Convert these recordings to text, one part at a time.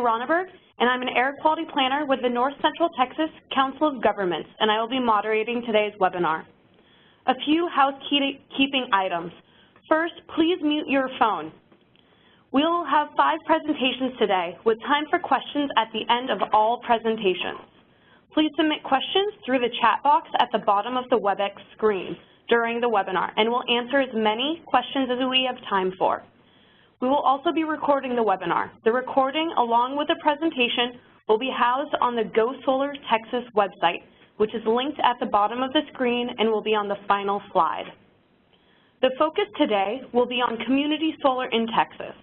Ronneberg, and I'm an air quality planner with the North Central Texas Council of Governments, and I will be moderating today's webinar. A few housekeeping items. First, please mute your phone. We'll have 5 presentations today with time for questions at the end of all presentations. Please submit questions through the chat box at the bottom of the WebEx screen during the webinar, and we'll answer as many questions as we have time for. We will also be recording the webinar. The recording, along with the presentation, will be housed on the Go Solar Texas website, which is linked at the bottom of the screen and will be on the final slide. The focus today will be on community solar in Texas.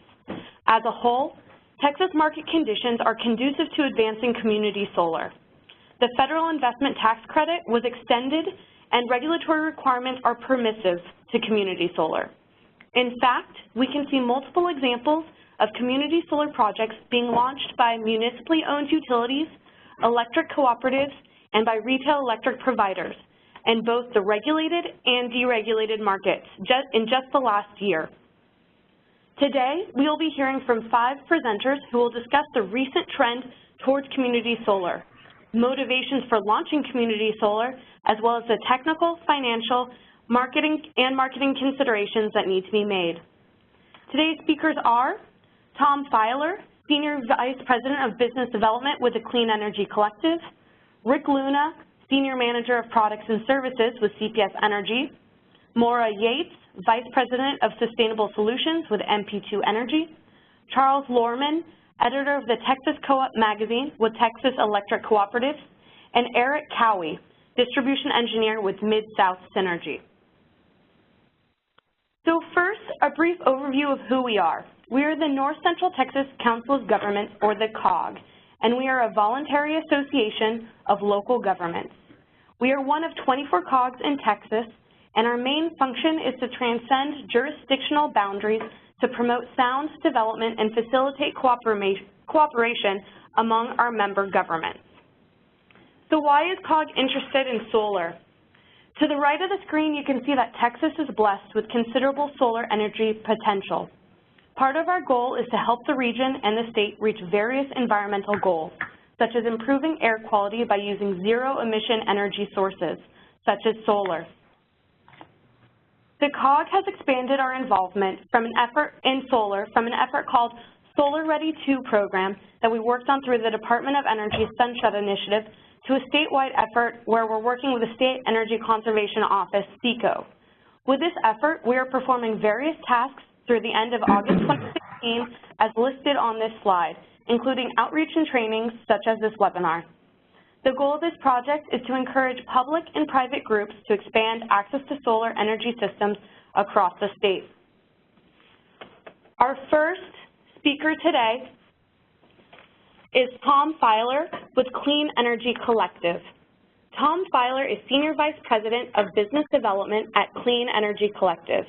As a whole, Texas market conditions are conducive to advancing community solar. The federal investment tax credit was extended and regulatory requirements are permissive to community solar. In fact, we can see multiple examples of community solar projects being launched by municipally owned utilities, electric cooperatives, and by retail electric providers in both the regulated and deregulated markets in just the last year. Today, we will be hearing from 5 presenters who will discuss the recent trend towards community solar, motivations for launching community solar, as well as the technical, financial, marketing considerations that need to be made. Today's speakers are Tom Filer, Senior Vice President of Business Development with the Clean Energy Collective, Rick Luna, Senior Manager of Products and Services with CPS Energy, Maura Yates, Vice President of Sustainable Solutions with MP2 Energy, Charles Lorman, Editor of the Texas Co-op Magazine with Texas Electric Cooperatives, and Eric Cowie, Distribution Engineer with Mid-South Synergy. So first, a brief overview of who we are. We are the North Central Texas Council of Governments, or the COG, and we are a voluntary association of local governments. We are one of 24 COGs in Texas, and our main function is to transcend jurisdictional boundaries to promote sound development and facilitate cooperation among our member governments. So why is COG interested in solar? To the right of the screen, you can see that Texas is blessed with considerable solar energy potential. Part of our goal is to help the region and the state reach various environmental goals, such as improving air quality by using zero-emission energy sources, such as solar. The COG has expanded our involvement from an effort in solar from an effort called Solar Ready 2 program that we worked on through the Department of Energy's Sunshot Initiative to a statewide effort where we're working with the State Energy Conservation Office, SECO. With this effort, we are performing various tasks through the end of August 2016 as listed on this slide, including outreach and trainings such as this webinar. The goal of this project is to encourage public and private groups to expand access to solar energy systems across the state. Our first speaker today is Tom Filer with Clean Energy Collective. Tom Filer is Senior Vice President of Business Development at Clean Energy Collective.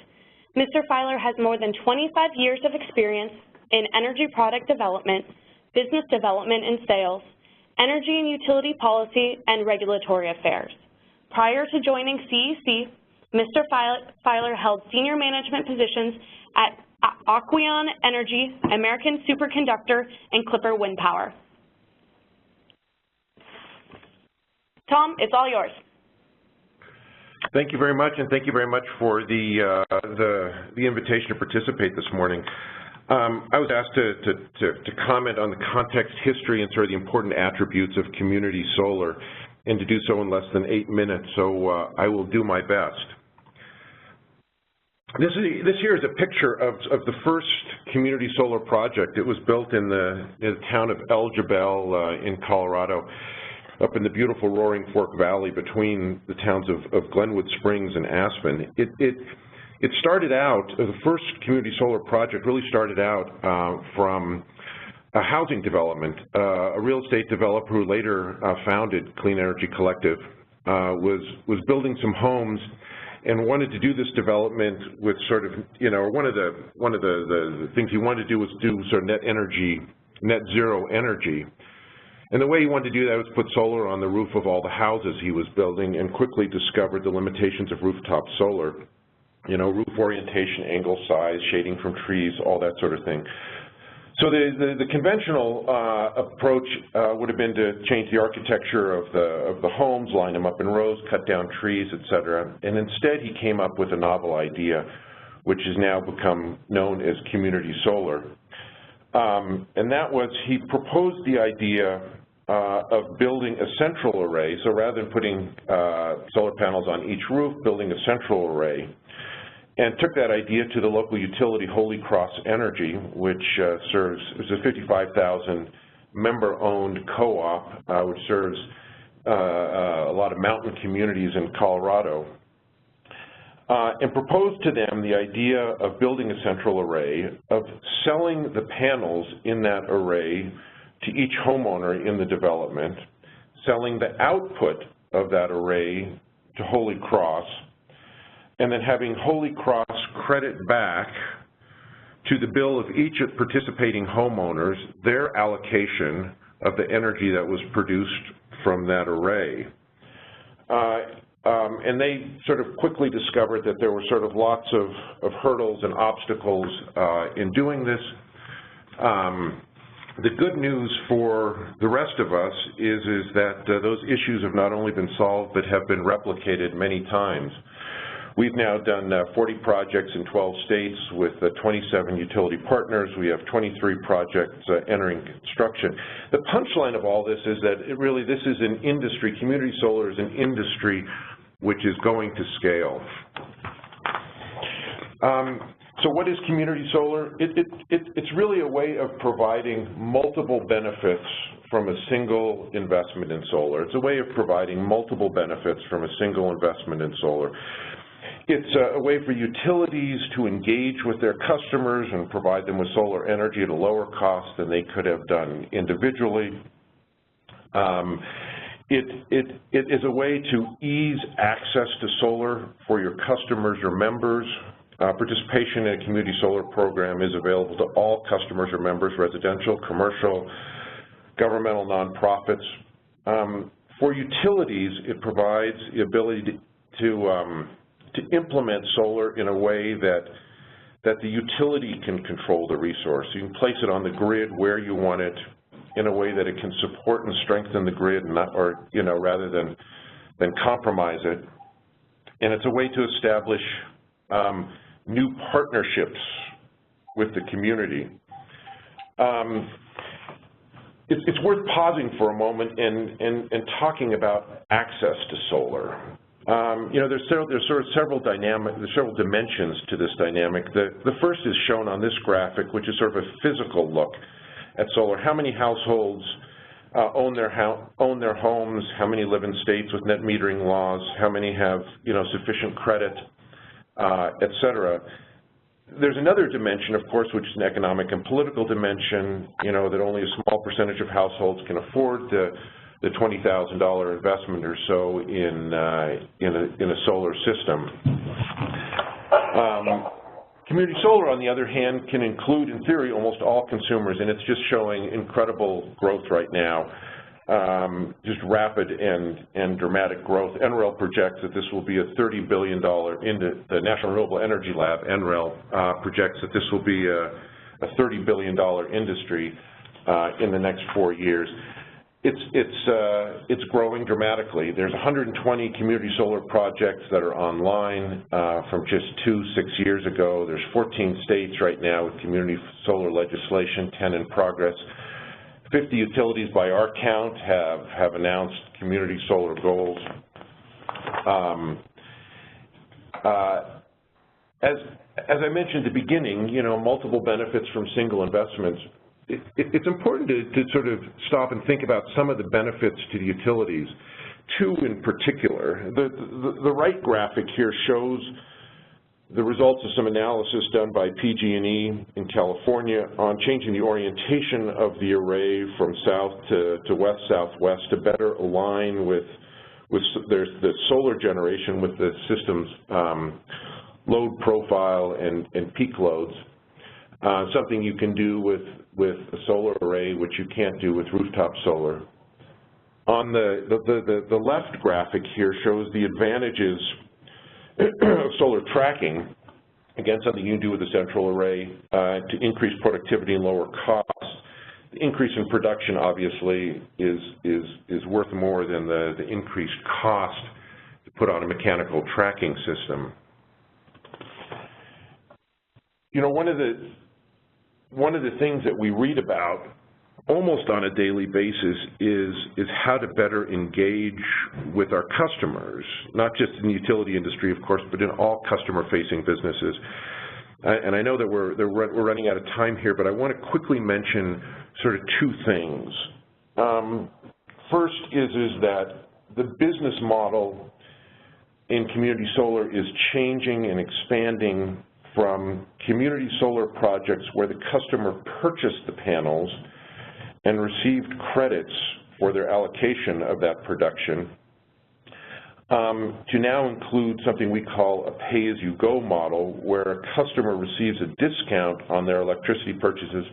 Mr. Filer has more than 25 years of experience in energy product development, business development and sales, energy and utility policy, and regulatory affairs. Prior to joining CEC, Mr. Filer held senior management positions at Aqueon Energy, American Superconductor, and Clipper Wind Power. Tom, it's all yours. Thank you very much, and thank you very much for the invitation to participate this morning. I was asked to comment on the context, history, and sort of the important attributes of community solar, and to do so in less than 8 minutes, so I will do my best. This here is a picture of the first community solar project. It was built in the town of El Jebel in Colorado, up in the beautiful Roaring Fork Valley between the towns of Glenwood Springs and Aspen. It started out, the first community solar project really started out from a housing development. A real estate developer who later founded Clean Energy Collective was building some homes and wanted to do this development with sort of, one of the things he wanted to do was do sort of net zero energy. And the way he wanted to do that was put solar on the roof of all the houses he was building, and quickly discovered the limitations of rooftop solar. Roof orientation, angle, size, shading from trees, all that sort of thing. So the conventional approach would have been to change the architecture of the homes, line them up in rows, cut down trees, et cetera. And instead he came up with a novel idea, which has now become known as community solar. And that was, he proposed the idea of building a central array. So rather than putting solar panels on each roof, building a central array, and took that idea to the local utility Holy Cross Energy, which serves, it's a 55,000 member-owned co-op, which serves a lot of mountain communities in Colorado, and proposed to them the idea of building a central array, of selling the panels in that array to each homeowner in the development, selling the output of that array to Holy Cross, and then having Holy Cross credit back to the bill of each of participating homeowners their allocation of the energy that was produced from that array. And they sort of quickly discovered that there were sort of lots of hurdles and obstacles in doing this. The good news for the rest of us is that those issues have not only been solved but have been replicated many times. We've now done 40 projects in 12 states with 27 utility partners. We have 23 projects entering construction. The punchline of all this is that this is an industry, community solar is an industry which is going to scale. So what is community solar? It's really a way of providing multiple benefits from a single investment in solar. It's a way of providing multiple benefits from a single investment in solar. It's a way for utilities to engage with their customers and provide them with solar energy at a lower cost than they could have done individually. It is a way to ease access to solar for your customers or members. Participation in a community solar program is available to all customers or members, residential, commercial, governmental, nonprofits. For utilities, it provides the ability to implement solar in a way that the utility can control the resource. You can place it on the grid where you want it in a way that it can support and strengthen the grid, rather than compromise it. And it's a way to establish new partnerships with the community. It's worth pausing for a moment and talking about access to solar. There's sort of several dimensions to this dynamic. The first is shown on this graphic, which is sort of a physical look at solar. How many households own their homes? How many live in states with net metering laws? How many have sufficient credit, et cetera? There's another dimension, of course, which is an economic and political dimension. That only a small percentage of households can afford the $20,000 investment or so in a solar system. Community solar, on the other hand, can include, in theory, almost all consumers, and it's just showing incredible growth right now, just rapid and dramatic growth. NREL projects that this will be a $30 billion, the National Renewable Energy Lab, NREL, projects that this will be a $30 billion industry in the next 4 years. It's growing dramatically. There's 120 community solar projects that are online from just 6 years ago. There's 14 states right now with community solar legislation, 10 in progress. 50 utilities by our count have announced community solar goals. As I mentioned at the beginning, multiple benefits from single investments. It's important to sort of stop and think about some of the benefits to the utilities. Two in particular. The right graphic here shows the results of some analysis done by PG&E in California on changing the orientation of the array from south to west-southwest to better align with the solar generation with the system's load profile and peak loads. Something you can do with a solar array which you can't do with rooftop solar. On the left graphic here shows the advantages of solar tracking. again, something you can do with a central array to increase productivity and lower costs. The increase in production, obviously, is worth more than the increased cost to put on a mechanical tracking system. You know, one of the things that we read about almost on a daily basis is how to better engage with our customers, not just in the utility industry, of course, but in all customer-facing businesses. And I know that we're running out of time here, but I want to quickly mention sort of two things. First is that the business model in community solar is changing and expanding from community solar projects where the customer purchased the panels and received credits for their allocation of that production, to now include something we call a pay-as-you-go model, where a customer receives a discount on their electricity purchases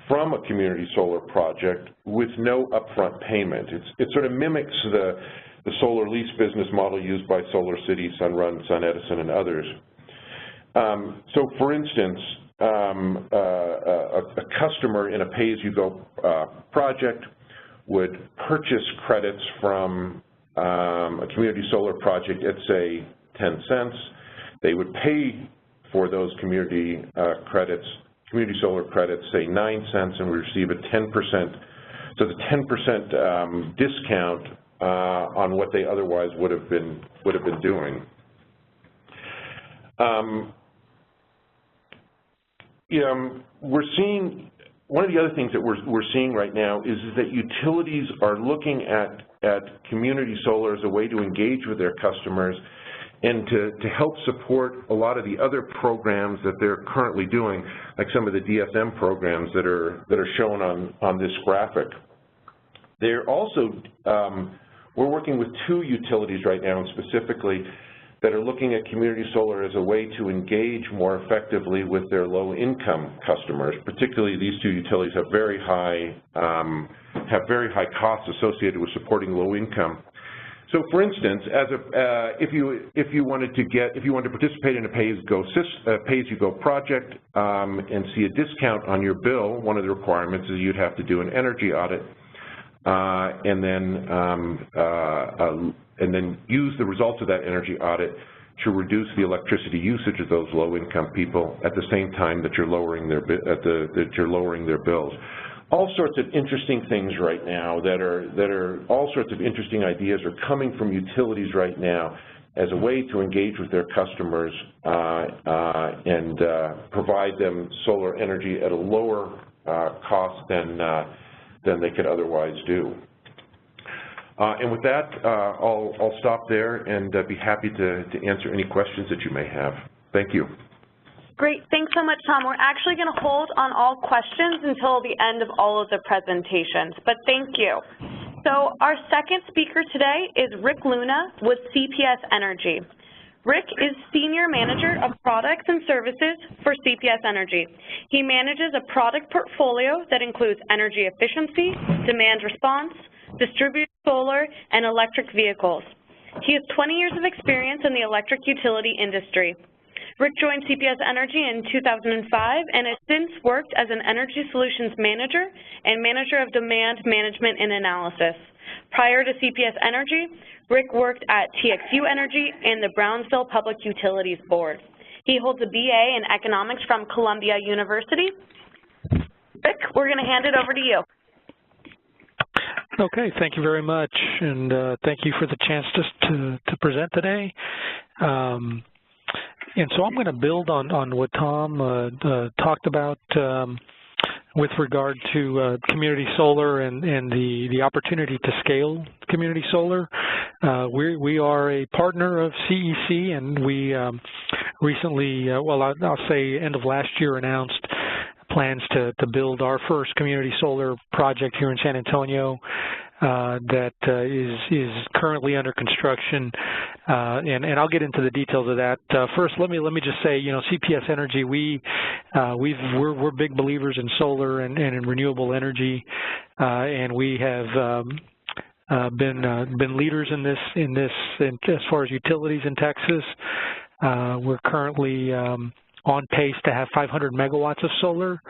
from a community solar project with no upfront payment. It sort of mimics the solar lease business model used by SolarCity, Sunrun, SunEdison, and others. So, for instance, a customer in a pay-as-you-go project would purchase credits from a community solar project at, say, 10 cents. They would pay for those community solar credits, say 9 cents, and would receive a 10%, so the 10% discount on what they otherwise would have been doing. We're seeing, one of the other things that we're seeing right now is that utilities are looking at community solar as a way to engage with their customers and to help support a lot of the other programs that they're currently doing, like some of the DSM programs that are shown on this graphic. They're also, we're working with two utilities right now, and specifically, that are looking at community solar as a way to engage more effectively with their low-income customers. Particularly, these two utilities have very high costs associated with supporting low income. So, for instance, if you wanted to participate in a pay-as-you-go project and see a discount on your bill, one of the requirements is you'd have to do an energy audit and then use the results of that energy audit to reduce the electricity usage of those low-income people at the same time that you're lowering their bills. All sorts of interesting things right now all sorts of interesting ideas are coming from utilities right now as a way to engage with their customers and provide them solar energy at a lower cost than they could otherwise do. And with that, I'll stop there and be happy to answer any questions that you may have. Thank you. Great. Thanks so much, Tom. We're actually going to hold on all questions until the end of all of the presentations, but thank you. So our second speaker today is Rick Luna with CPS Energy. Rick is Senior Manager of Products and Services for CPS Energy. He manages a product portfolio that includes energy efficiency, demand response, distributed solar, and electric vehicles. He has 20 years of experience in the electric utility industry. Rick joined CPS Energy in 2005 and has since worked as an Energy Solutions Manager and Manager of Demand Management and Analysis. Prior to CPS Energy, Rick worked at TXU Energy and the Brownsville Public Utilities Board. He holds a BA in Economics from Columbia University. Rick, we're going to hand it over to you. Okay, thank you very much, and thank you for the chance to present today. And so I'm going to build on what Tom talked about with regard to community solar and the opportunity to scale community solar. We are a partner of CEC, and we recently, well, I'll say end of last year, announced plans to build our first community solar project here in San Antonio that is currently under construction, and I'll get into the details of that. First, let me just say, you know, CPS Energy, we're big believers in solar and in renewable energy, and we have been leaders in this as far as utilities in Texas. We're currently on pace to have 500 megawatts of solar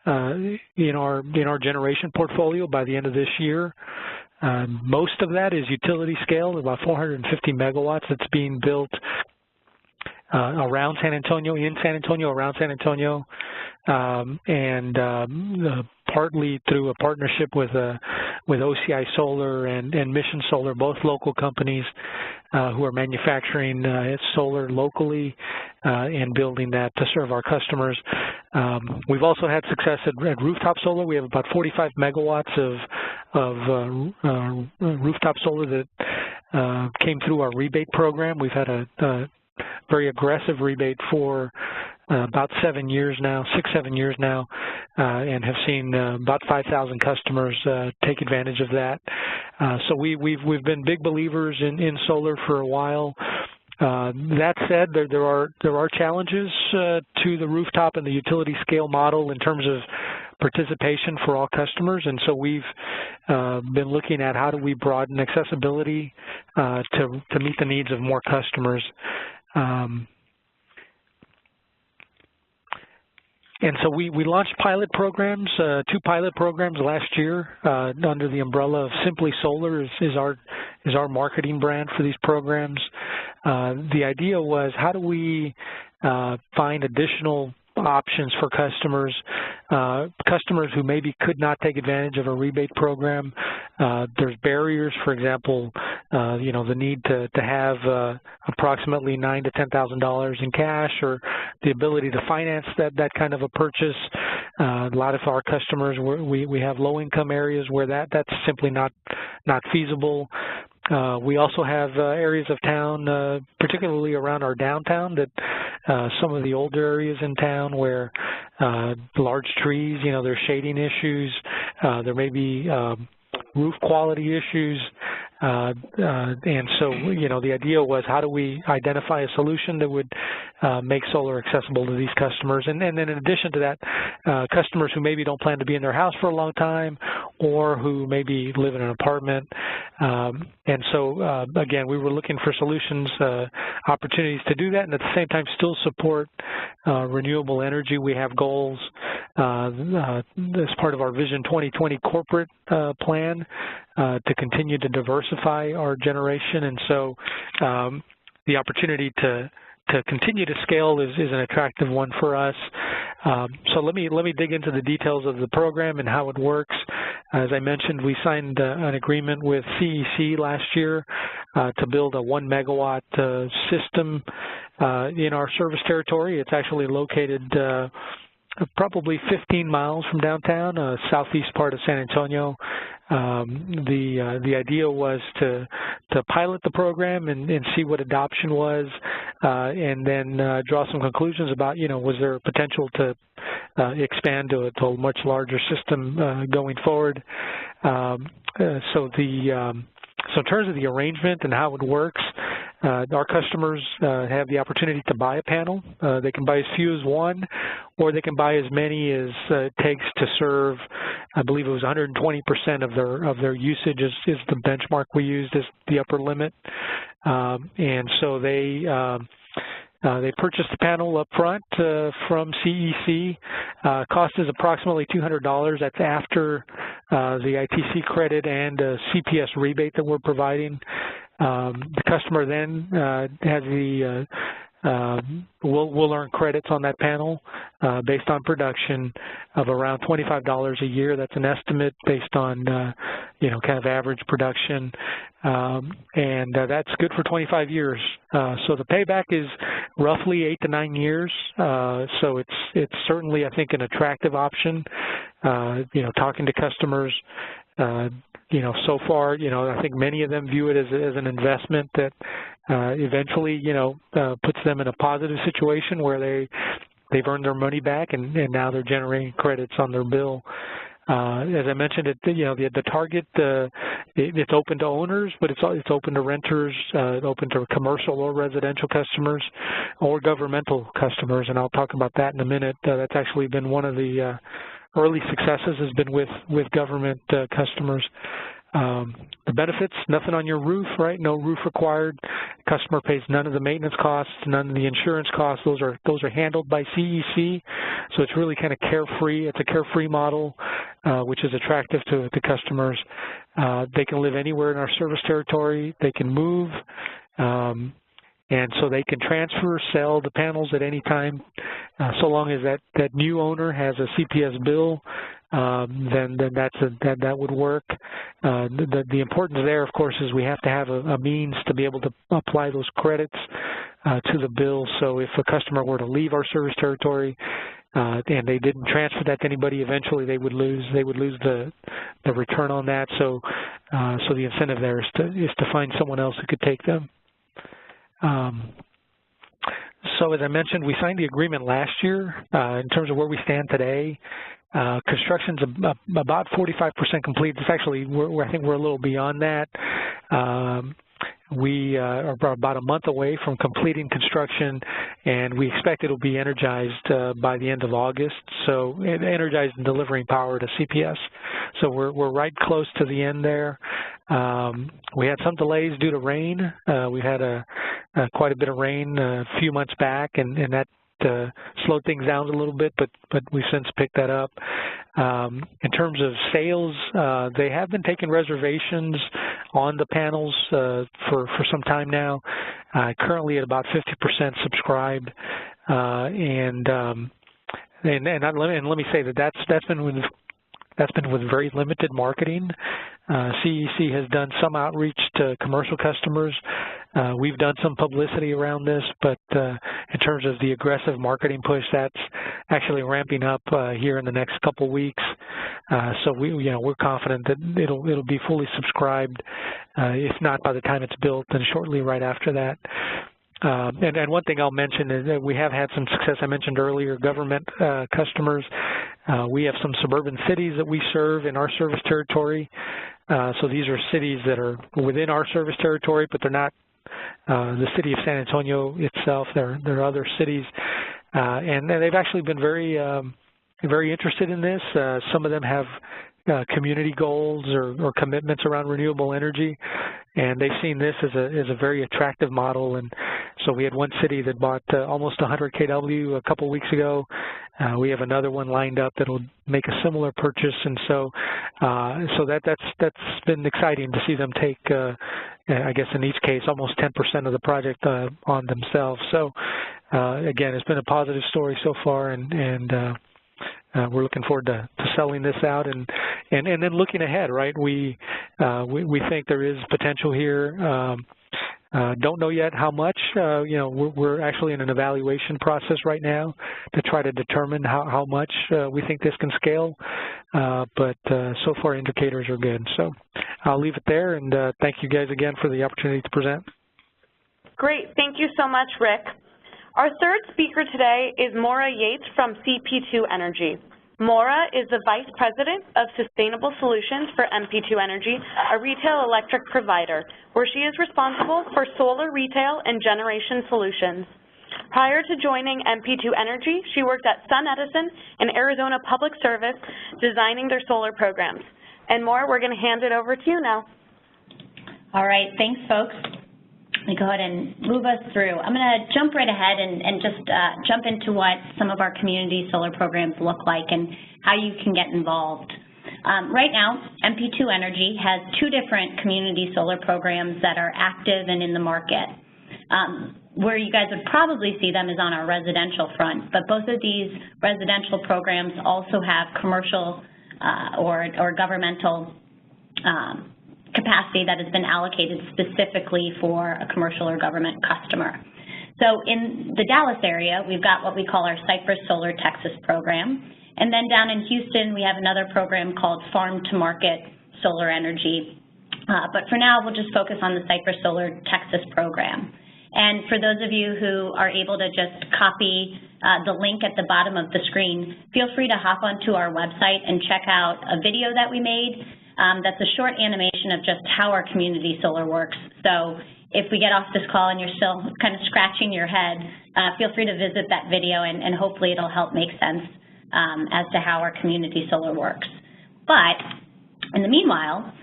in our generation portfolio by the end of this year. Most of that is utility scale, about 450 megawatts that's being built around San Antonio, around San Antonio, and partly through a partnership with OCI Solar and Mission Solar, both local companies who are manufacturing solar locally and building that to serve our customers. We've also had success at rooftop solar. We have about 45 megawatts of rooftop solar that came through our rebate program. We've had a very aggressive rebate for about 7 years now, 6-7 years now, and have seen about 5,000 customers take advantage of that. So we've been big believers in solar for a while. That said, there are challenges to the rooftop and the utility scale model in terms of participation for all customers, and so we've been looking at how do we broaden accessibility to meet the needs of more customers. And so we launched pilot programs, 2 pilot programs last year under the umbrella of Simply Solar is our marketing brand for these programs. The idea was, how do we find additional options for customers who maybe could not take advantage of a rebate program. There's barriers, for example, the need to have approximately $9,000 to $10,000 in cash, or the ability to finance that kind of a purchase. A lot of our customers, we have low-income areas where that's simply not feasible. We also have areas of town, particularly around our downtown, that some of the older areas in town where large trees, there's shading issues, there may be roof quality issues, and so, the idea was, how do we identify a solution that would make solar accessible to these customers? And then in addition to that, customers who maybe don't plan to be in their house for a long time, or who maybe live in an apartment. And so, again, we were looking for solutions, opportunities to do that, and at the same time still support renewable energy. We have goals as part of our Vision 2020 corporate plan to continue to diversify our generation, and so the opportunity to continue to scale is an attractive one for us. So let me dig into the details of the program and how it works. As I mentioned, we signed an agreement with CEC last year to build a 1 megawatt system in our service territory. It's actually located probably 15 miles from downtown, southeast part of San Antonio. The idea was to pilot the program and see what adoption was, and then draw some conclusions about, was there a potential to expand to a much larger system going forward. So in terms of the arrangement and how it works, our customers have the opportunity to buy a panel. They can buy as few as 1, or they can buy as many as it takes to serve, I believe it was 120% of their usage is the benchmark we used as the upper limit. And so they purchased the panel up front from CEC. Cost is approximately $200. That's after the ITC credit and CPS rebate that we're providing. The customer then has will earn credits on that panel based on production of around $25 a year. That's an estimate based on kind of average production, and that's good for 25 years. So the payback is roughly 8 to 9 years. So it's certainly, I think, an attractive option. Talking to customers, so far, I think many of them view it as an investment that eventually, puts them in a positive situation where they've earned their money back, and now they're generating credits on their bill. As I mentioned, the target, it's open to owners, but it's open to renters, open to commercial or residential customers, or governmental customers, and I'll talk about that in a minute. That's actually been one of the early successes, has been with government customers. The benefits, nothing on your roof, right? No roof required. Customer pays none of the maintenance costs, none of the insurance costs. Those are handled by CEC. So it's really kind of carefree. It's a carefree model, which is attractive to customers. They can live anywhere in our service territory. They can move. And so they can transfer, sell the panels at any time, so long as that new owner has a CPS bill, then that would work. The importance there, of course, is we have to have a means to be able to apply those credits to the bill. So if a customer were to leave our service territory and they didn't transfer that to anybody, eventually they would lose the return on that. So the incentive there is to find someone else who could take them. So as I mentioned, we signed the agreement last year. In terms of where we stand today, construction's about 45% complete. It's actually, I think we're a little beyond that. We are about a month away from completing construction, and we expect it'll be energized by the end of August. So energized and delivering power to CPS. So we're right close to the end there. We had some delays due to rain. We had quite a bit of rain a few months back, and that slowed things down a little bit, but we've since picked that up. In terms of sales, they have been taking reservations on the panels for some time now. Currently at about 50% subscribed, and let me say that's been with very limited marketing. CEC has done some outreach to commercial customers. We've done some publicity around this, but in terms of the aggressive marketing push, that's actually ramping up here in the next couple weeks. So we're confident that it'll be fully subscribed, if not by the time it's built, then shortly right after that. And one thing I'll mention is that we have had some success. I mentioned earlier government customers. We have some suburban cities that we serve in our service territory. So these are cities that are within our service territory, but they're not the city of San Antonio itself. There are other cities, and they've actually been very interested in this. Some of them have community goals or commitments around renewable energy, and they've seen this as a very attractive model. And so we had one city that bought almost 100 kW a couple weeks ago. We have another one lined up that'll make a similar purchase, and so that's been exciting to see them take, I guess in each case, almost 10% of the project on themselves. So again, it's been a positive story so far, and we're looking forward to selling this out and then looking ahead, right? We think there is potential here. Don't know yet how much. We're actually in an evaluation process right now to try to determine how much we think this can scale. But so far indicators are good. So I'll leave it there, and thank you guys again for the opportunity to present. Great. Thank you so much, Rick. Our third speaker today is Maura Yates from CP2 Energy. Maura is the Vice President of Sustainable Solutions for MP2 Energy, a retail electric provider, where she is responsible for solar retail and generation solutions. Prior to joining MP2 Energy, she worked at SunEdison and Arizona Public Service, designing their solar programs. And Maura, we're going to hand it over to you now. All right. Thanks, folks. Let me go ahead and move us through. I'm going to jump right ahead and just jump into what some of our community solar programs look like and how you can get involved. Right now, MP2 Energy has two different community solar programs that are active and in the market. Where you guys would probably see them is on our residential front, but both of these residential programs also have commercial or governmental capacity that has been allocated specifically for a commercial or government customer. So in the Dallas area, we've got what we call our Cypress Solar Texas program. And then down in Houston, we have another program called Farm to Market Solar Energy. But for now, we'll just focus on the Cypress Solar Texas program. And for those of you who are able to just copy the link at the bottom of the screen, feel free to hop onto our website and check out a video that we made. That's a short animation of just how our community solar works. So if we get off this call and you're still kind of scratching your head, feel free to visit that video, and hopefully it'll help make sense as to how our community solar works. But in the meanwhile,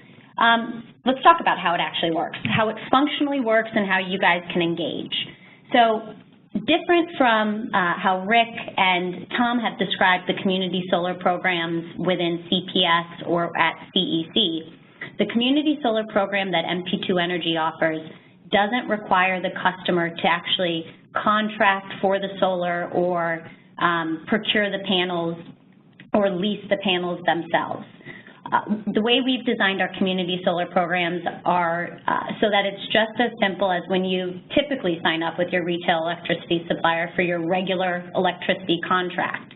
let's talk about how it actually works, how it functionally works, and how you guys can engage. So different from how Rick and Tom have described the community solar programs within CPS or at CEC, the community solar program that MP2 Energy offers doesn't require the customer to actually contract for the solar or procure the panels or lease the panels themselves. The way we've designed our community solar programs are so that it's just as simple as when you typically sign up with your retail electricity supplier for your regular electricity contract.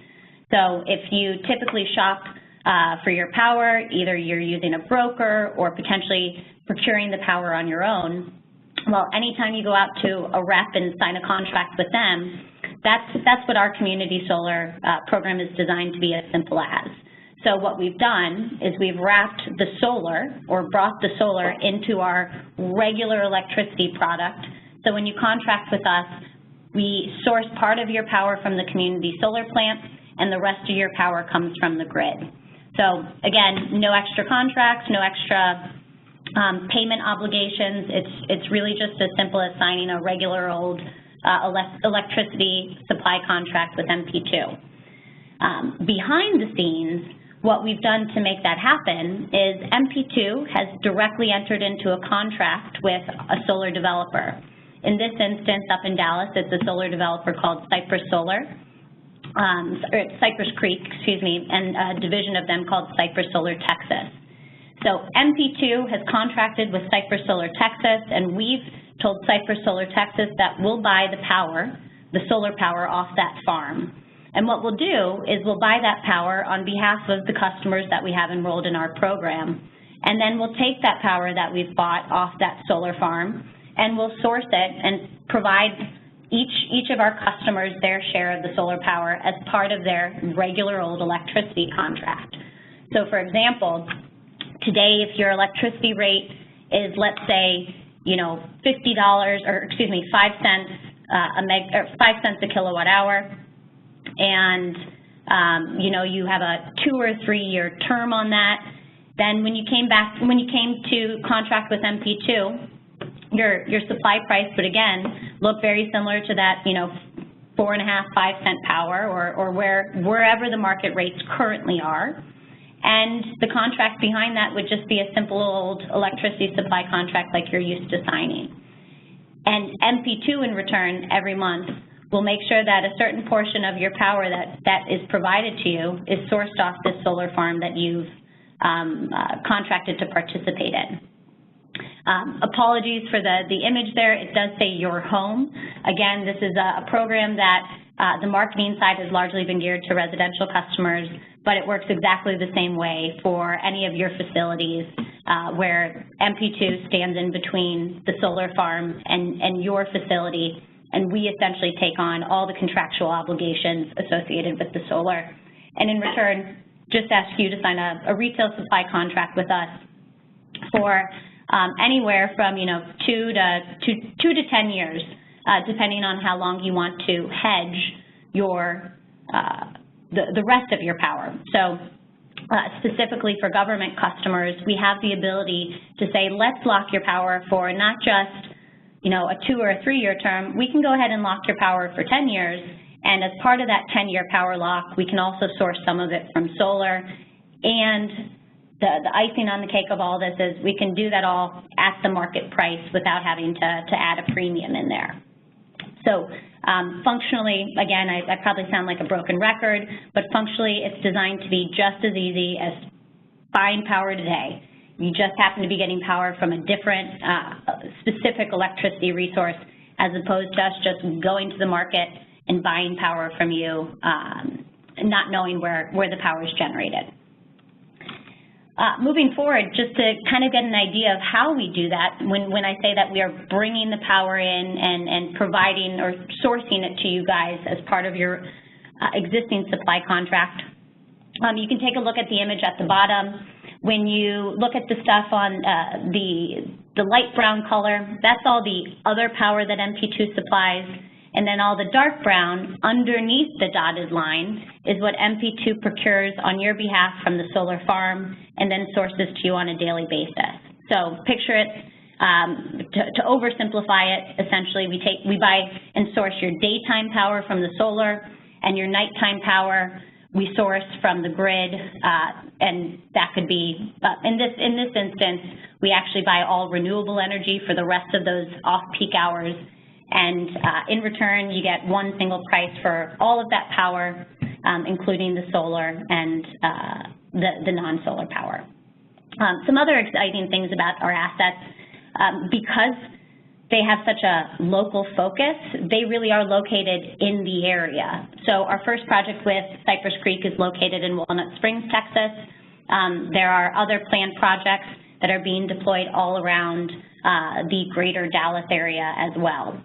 So if you typically shop for your power, either you're using a broker or potentially procuring the power on your own, well, anytime you go out to a rep and sign a contract with them, that's what our community solar program is designed to be as simple as. So what we've done is we've wrapped the solar or brought the solar into our regular electricity product. So when you contract with us, we source part of your power from the community solar plant and the rest of your power comes from the grid. So again, no extra contracts, no extra payment obligations. It's really just as simple as signing a regular old electricity supply contract with MP2. Behind the scenes, what we've done to make that happen is MP2 has directly entered into a contract with a solar developer. In this instance, up in Dallas, it's a solar developer called Cypress Solar, or Cypress Creek, excuse me, and a division of them called Cypress Solar Texas. So MP2 has contracted with Cypress Solar Texas, and we've told Cypress Solar Texas that we'll buy the power, the solar power off that farm. And what we'll do is we'll buy that power on behalf of the customers that we have enrolled in our program. And then we'll take that power that we've bought off that solar farm and we'll source it and provide each of our customers their share of the solar power as part of their regular old electricity contract. So for example, today if your electricity rate is, let's say, you know, $50 or excuse me, 5 cents 5 cents a kilowatt hour, and you know, you have a 2 or 3 year term on that, then when you came to contract with MP2, your supply price would again look very similar to that, you know, 4.5, 5 cent power or wherever the market rates currently are. And the contract behind that would just be a simple old electricity supply contract like you're used to signing. And MP2 in return every month will make sure that a certain portion of your power that is provided to you is sourced off this solar farm that you've contracted to participate in. Apologies for the image there. It does say your home. Again, this is a program that the marketing side has largely been geared to residential customers, but it works exactly the same way for any of your facilities where MP2 stands in between the solar farm and your facility, and we essentially take on all the contractual obligations associated with the solar. And in return, just ask you to sign a retail supply contract with us for anywhere from 2 to 10 years, depending on how long you want to hedge your the rest of your power. So specifically for government customers, we have the ability to say, let's lock your power for not just a 2 or a 3 year term. We can go ahead and lock your power for 10 years, and as part of that 10-year power lock, we can also source some of it from solar. And the icing on the cake of all this is we can do that all at the market price without having to add a premium in there. So functionally, again, I probably sound like a broken record, but functionally it's designed to be just as easy as buying power today. You just happen to be getting power from a different specific electricity resource as opposed to us just going to the market and buying power from you, not knowing where the power is generated. Moving forward, just to kind of get an idea of how we do that, when I say that we are bringing the power in and providing or sourcing it to you guys as part of your existing supply contract, you can take a look at the image at the bottom. When you look at the stuff on the light brown color, that's all the other power that MP2 supplies. And then all the dark brown underneath the dotted line is what MP2 procures on your behalf from the solar farm and then sources to you on a daily basis. So picture it, to oversimplify it, essentially we buy and source your daytime power from the solar, and your nighttime power we source from the grid, and that could be, in this instance, we actually buy all renewable energy for the rest of those off-peak hours, and in return, you get one single price for all of that power, including the solar and the non-solar power. Some other exciting things about our assets, because they have such a local focus, they really are located in the area. So our first project with Cypress Creek is located in Walnut Springs, Texas. There are other planned projects that are being deployed all around the greater Dallas area as well.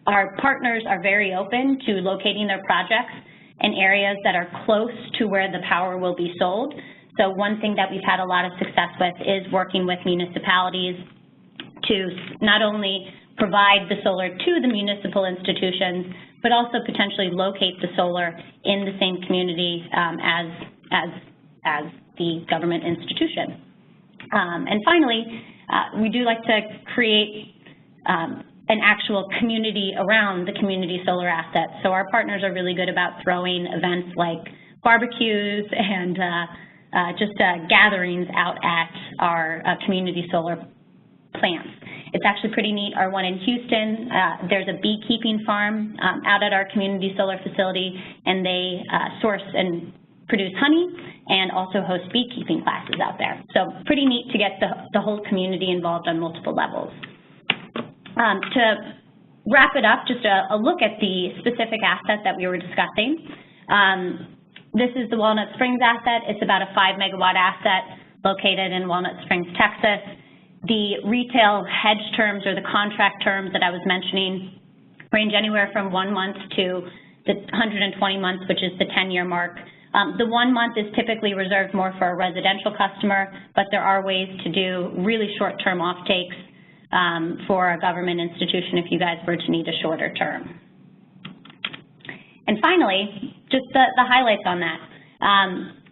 Our partners are very open to locating their projects in areas that are close to where the power will be sold. So one thing that we've had a lot of success with is working with municipalities to not only provide the solar to the municipal institutions, but also potentially locate the solar in the same community as the government institution. And finally, we do like to create an actual community around the community solar assets. So our partners are really good about throwing events like barbecues and just gatherings out at our community solar plants. It's actually pretty neat. Our one in Houston, there's a beekeeping farm out at our community solar facility, and they source and produce honey and also host beekeeping classes out there. So pretty neat to get the whole community involved on multiple levels. To wrap it up, just a look at the specific asset that we were discussing. This is the Walnut Springs asset. It's about a 5-megawatt asset located in Walnut Springs, Texas. The retail hedge terms or the contract terms that I was mentioning range anywhere from 1 month to the 120 months, which is the 10-year mark. The 1 month is typically reserved more for a residential customer, but there are ways to do really short-term offtakes for a government institution if you guys were to need a shorter term. And finally, just the highlights on that.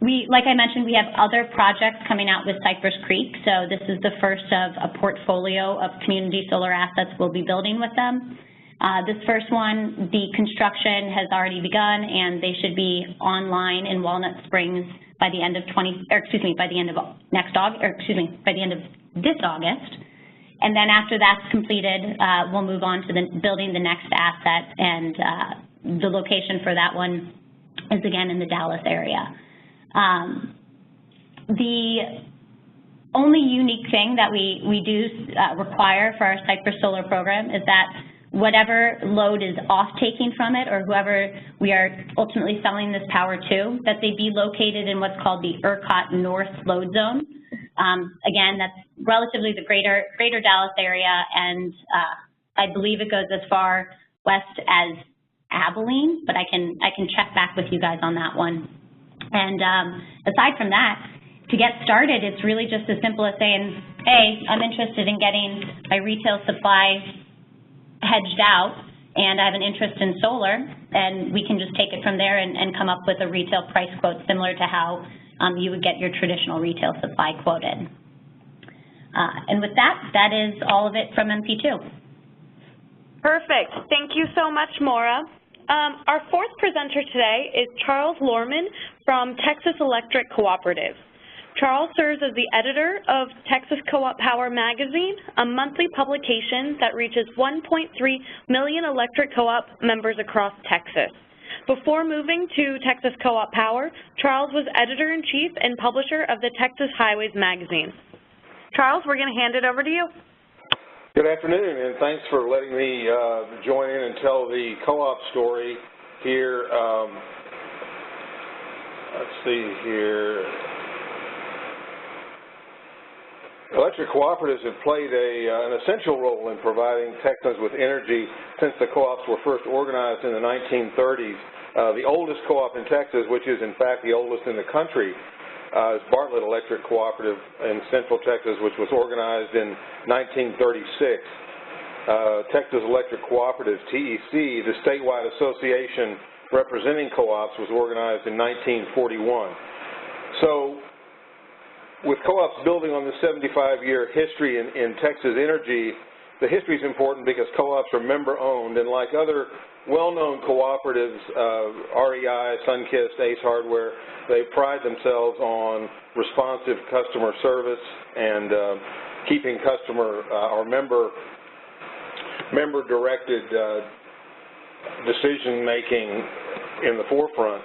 Like I mentioned, we have other projects coming out with Cypress Creek, so this is the first of a portfolio of community solar assets we'll be building with them. This first one, the construction has already begun, and they should be online in Walnut Springs by the end of by the end of by the end of this August. And then after that's completed, we'll move on to building the next asset, and the location for that one is again in the Dallas area. The only unique thing that we do require for our Cypress Solar program is that whatever load is off-taking from it, or whoever we are ultimately selling this power to, that they be located in what's called the ERCOT North load zone. Again, that's relatively the greater Dallas area, and I believe it goes as far west as Abilene, but I can check back with you guys on that one. And aside from that, to get started, it's really just as simple as saying, hey, I'm interested in getting my retail supply hedged out, and I have an interest in solar, and we can just take it from there and come up with a retail price quote similar to how you would get your traditional retail supply quoted. And with that, that is all of it from MP2. Perfect. Thank you so much, Maura. Our fourth presenter today is Charles Lorman from Texas Electric Cooperatives. Charles serves as the editor of Texas Co-op Power magazine, a monthly publication that reaches 1.3 million electric co-op members across Texas. Before moving to Texas Co-op Power, Charles was editor-in-chief and publisher of the Texas Highways magazine. Charles, we're going to hand it over to you. Good afternoon, and thanks for letting me join in and tell the co-op story here. Let's see here. Electric cooperatives have played an essential role in providing Texans with energy since the co-ops were first organized in the 1930s. The oldest co-op in Texas, which is in fact the oldest in the country, is Bartlett Electric Cooperative in Central Texas, which was organized in 1936. Texas Electric Cooperatives, TEC, the statewide association representing co-ops, was organized in 1941. So with co-ops building on the 75-year history in Texas energy, the history is important because co-ops are member-owned, and like other well-known cooperatives, REI, Sunkist, Ace Hardware, they pride themselves on responsive customer service and keeping customer or member-directed decision-making in the forefront.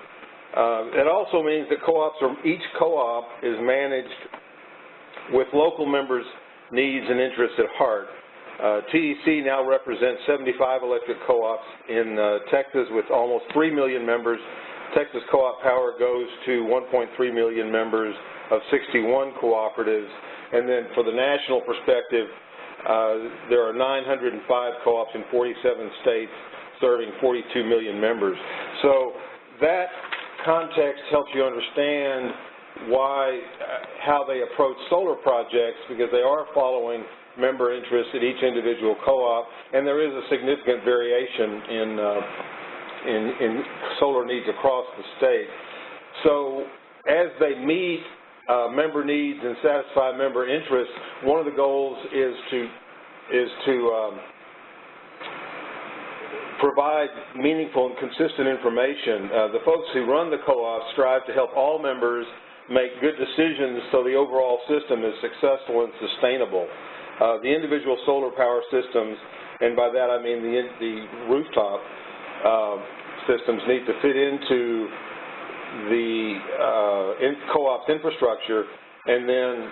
It also means that each co-op is managed with local members' needs and interests at heart. TEC now represents 75 electric co-ops in Texas with almost 3 million members. Texas Co-op Power goes to 1.3 million members of 61 cooperatives. And then for the national perspective, there are 905 co-ops in 47 states serving 42 million members. So that context helps you understand how they approach solar projects, because they are following member interest at each individual co-op, and there is a significant variation in solar needs across the state. So as they meet member needs and satisfy member interests, one of the goals is to provide meaningful and consistent information. The folks who run the co-op strive to help all members make good decisions so the overall system is successful and sustainable. The individual solar power systems, and by that I mean the rooftop systems, need to fit into the co-op's infrastructure, and then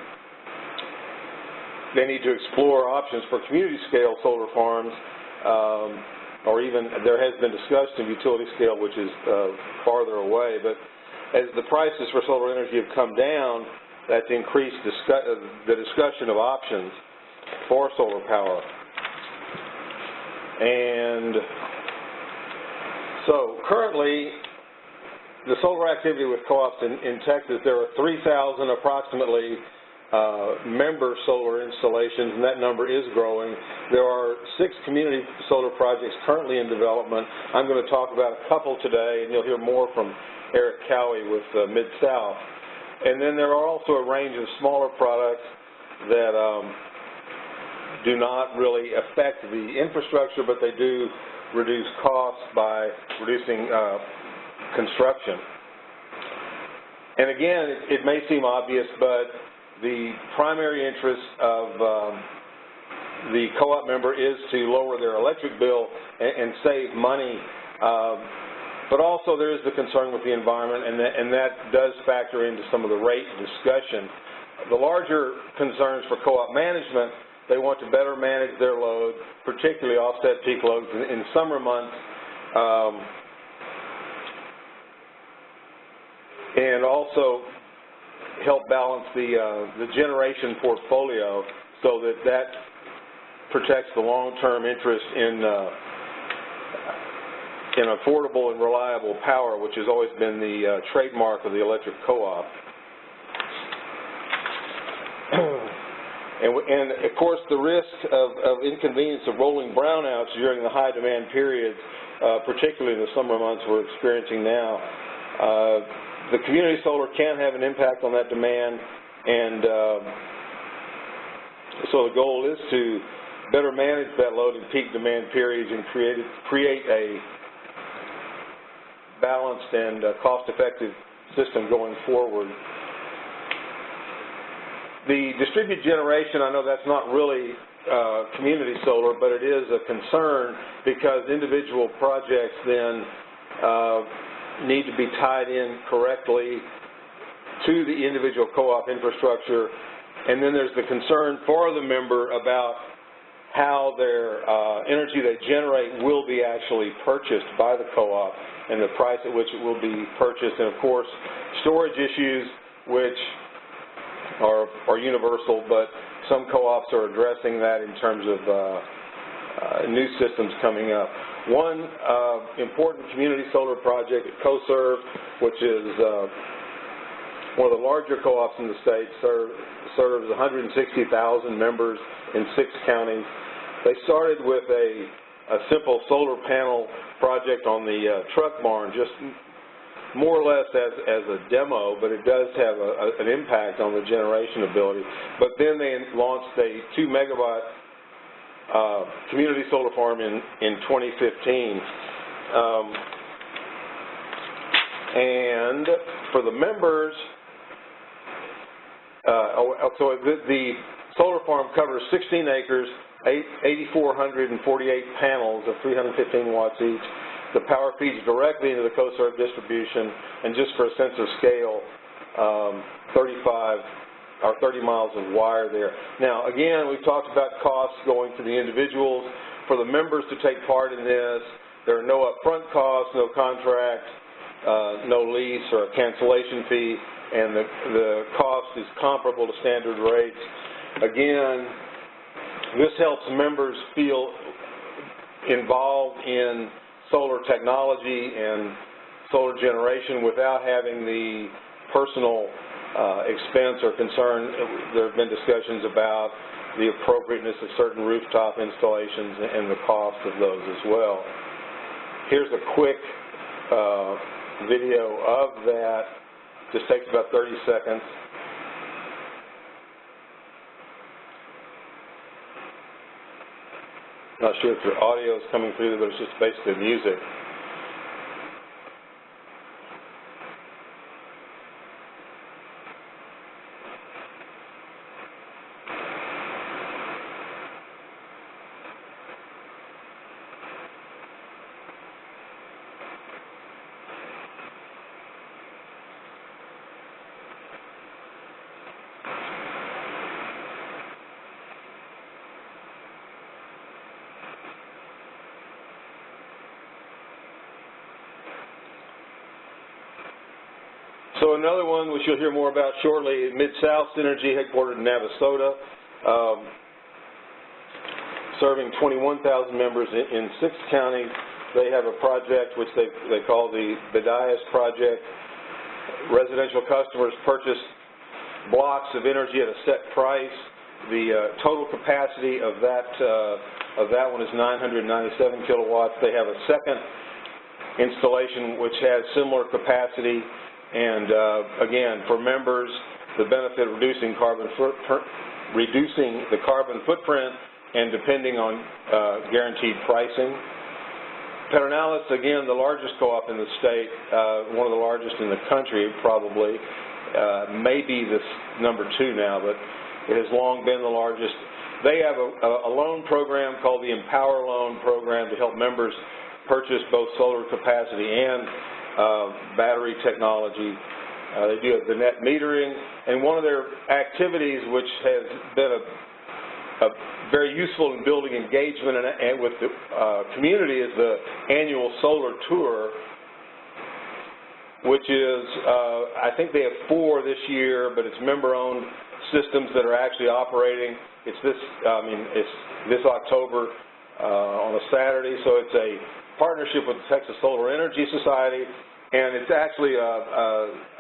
they need to explore options for community-scale solar farms, or even there has been discussion of utility scale, which is farther away. But as the prices for solar energy have come down, that's increased the discussion of options for solar power. And so currently, the solar activity with co-ops in Texas, there are 3,000 approximately member solar installations, and that number is growing. There are 6 community solar projects currently in development. I'm going to talk about a couple today, and you'll hear more from Eric Cowie with Mid-South. And then there are also a range of smaller products that do not really affect the infrastructure, but they do reduce costs by reducing construction. And again, it may seem obvious, but the primary interest of the co-op member is to lower their electric bill and save money, but also there is the concern with the environment, and that does factor into some of the rate discussion. The larger concerns for co-op management, they want to better manage their load, particularly offset peak loads in summer months, and also help balance the generation portfolio so that protects the long-term interest in affordable and reliable power, which has always been the trademark of the electric co-op. And of course, the risk of inconvenience of rolling brownouts during the high demand periods, particularly in the summer months we're experiencing now, the community solar can have an impact on that demand, and so the goal is to better manage that load in peak demand periods and create a balanced and cost-effective system going forward. The distributed generation, I know that's not really community solar, but it is a concern because individual projects then need to be tied in correctly to the individual co-op infrastructure, and then there's the concern for the member about how their energy they generate will be actually purchased by the co-op and the price at which it will be purchased, and of course storage issues, which are universal, but some co-ops are addressing that in terms of new systems coming up. One important community solar project at CoServe, which is one of the larger co-ops in the state, serves 160,000 members in 6 counties. They started with a simple solar panel project on the truck barn just more or less as a demo, but it does have an impact on the generation ability. But then they launched a 2 megawatt community solar farm in 2015. And for the members, so the solar farm covers 16 acres, 8,448 panels of 315 watts each. The power feeds directly into the CoServe distribution, and just for a sense of scale, 30 miles of wire there. Now, again, we've talked about costs going to the individuals. For the members to take part in this, there are no upfront costs, no contract, no lease or a cancellation fee, and the cost is comparable to standard rates. Again, this helps members feel involved in solar technology and solar generation without having the personal expense or concern. There have been discussions about the appropriateness of certain rooftop installations and the cost of those as well. Here's a quick video of that. Just takes about 30 seconds. Not sure if your audio is coming through, but it's just basically music. So another one, which you'll hear more about shortly, Mid-South Synergy, headquartered in Navasota, serving 21,000 members in 6 counties. They have a project which they call the Bedias Project. Residential customers purchase blocks of energy at a set price. The total capacity of that one is 997 kilowatts. They have a second installation which has similar capacity. And again, for members, the benefit of reducing the carbon footprint and depending on guaranteed pricing. Pedernales, again, the largest co-op in the state, one of the largest in the country probably, maybe this number 2 now, but it has long been the largest. They have a loan program called the Empower Loan Program to help members purchase both solar capacity and battery technology. They do have the net metering, and one of their activities, which has been a very useful in building engagement and with the community, is the annual solar tour, which is, I think they have 4 this year, but it's member-owned systems that are actually operating. It's this October on a Saturday, so it's a partnership with the Texas Solar Energy Society, and it's actually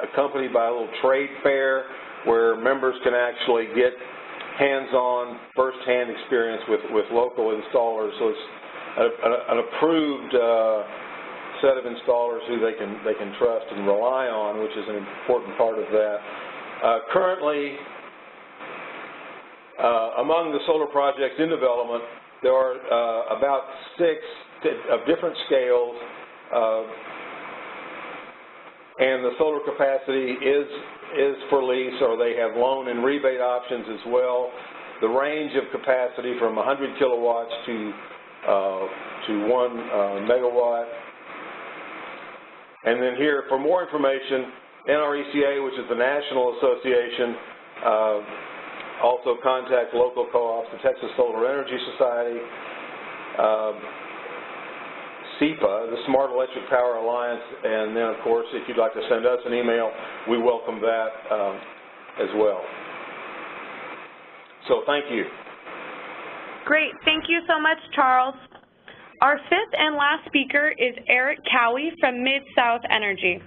accompanied by a little trade fair where members can actually get hands-on, first-hand experience with local installers. So it's an approved set of installers who they can trust and rely on, which is an important part of that. Currently, among the solar projects in development, there are about 6 of different scales, and the solar capacity is for lease, or they have loan and rebate options as well. The range of capacity from 100 kilowatts to 1 megawatt. And then here, for more information, NRECA, which is the National Association, also contact local co-ops, the Texas Solar Energy Society, SEPA, the Smart Electric Power Alliance, and then, of course, if you'd like to send us an email, we welcome that as well. So thank you. Great. Thank you so much, Charles. Our 5th and last speaker is Eric Cowie from Mid-South Energy.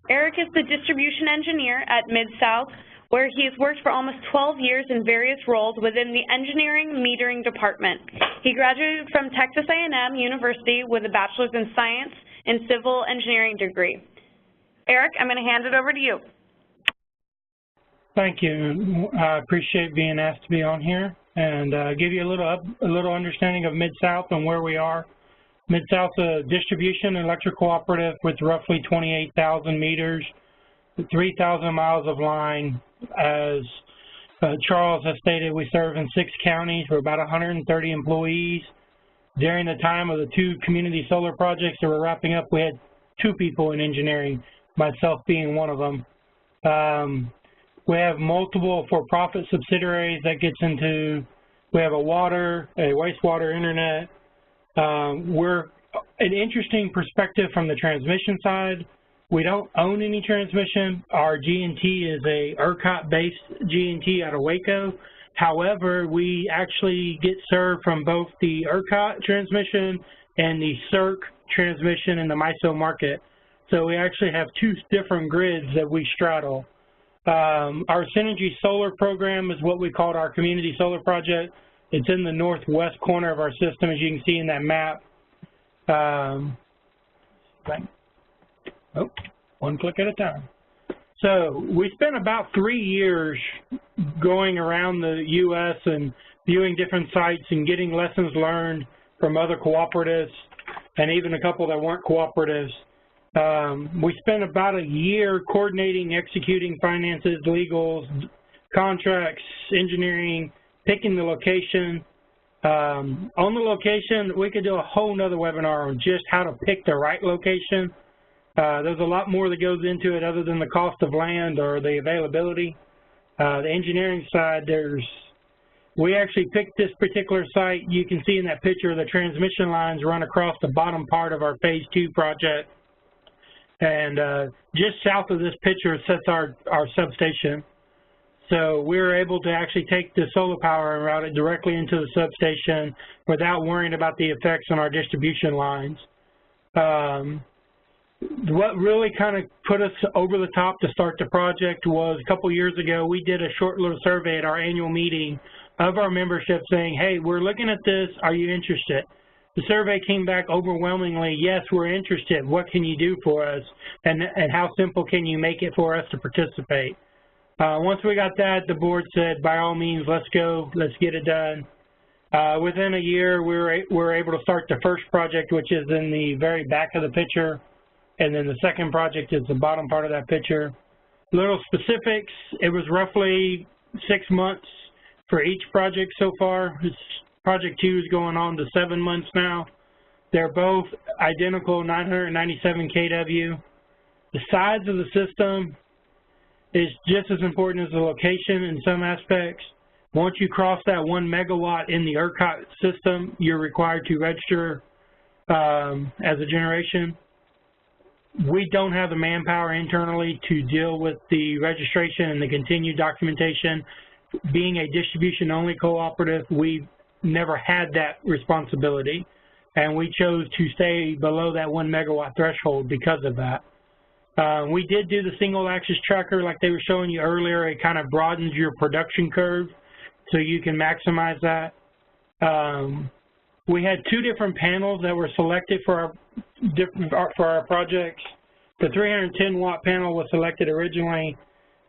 Eric is the distribution engineer at Mid-South, where he has worked for almost 12 years in various roles within the engineering metering department. He graduated from Texas A&M University with a bachelor's in science and civil engineering degree. Eric, I'm going to hand it over to you. Thank you. I appreciate being asked to be on here and give you a little understanding of Mid-South and where we are. Mid-South's a distribution and electric cooperative with roughly 28,000 meters, 3,000 miles of line. As Charles has stated, we serve in 6 counties. We're about 130 employees. During the time of the 2 community solar projects that we're wrapping up, we had 2 people in engineering, myself being one of them. We have multiple for-profit subsidiaries that gets into, we have a water, a wastewater, internet. We're an interesting perspective from the transmission side. We don't own any transmission. Our G&T is a ERCOT-based G&T out of Waco. However, we actually get served from both the ERCOT transmission and the CERC transmission in the MISO market. So we actually have 2 different grids that we straddle. Our Synergy Solar program is what we called our community solar project. It's in the northwest corner of our system, as you can see in that map. One click at a time. So we spent about 3 years going around the U.S. and viewing different sites and getting lessons learned from other cooperatives and even a couple that weren't cooperatives. We spent about a year coordinating, executing finances, legals, contracts, engineering, picking the location. On the location, we could do a whole nother webinar on just how to pick the right location. There's a lot more that goes into it other than the cost of land or the availability. The engineering side, we actually picked this particular site. You can see in that picture the transmission lines run across the bottom part of our Phase 2 project. And just south of this picture sits our substation. So we were able to actually take the solar power and route it directly into the substation without worrying about the effects on our distribution lines. What really kind of put us over the top to start the project was a couple years ago, we did a short little survey at our annual meeting of our membership saying, hey, we're looking at this, are you interested? The survey came back overwhelmingly, yes, we're interested. What can you do for us? And how simple can you make it for us to participate? Once we got that, the board said, by all means, let's go, let's get it done. Within a year, we were able to start the first project, which is in the very back of the picture. And then the second project is the bottom part of that picture. Little specifics, it was roughly 6 months for each project so far. Project 2 is going on to 7 months now. They're both identical 997 kW. The size of the system is just as important as the location in some aspects. Once you cross that 1 megawatt in the ERCOT system, you're required to register as a generation. We don't have the manpower internally to deal with the registration and the continued documentation. Being a distribution-only cooperative, we never had that responsibility, and we chose to stay below that 1 megawatt threshold because of that. We did do the single-axis tracker like they were showing you earlier. It kind of broadens your production curve so you can maximize that. We had 2 different panels that were selected for our projects. The 310-watt panel was selected originally.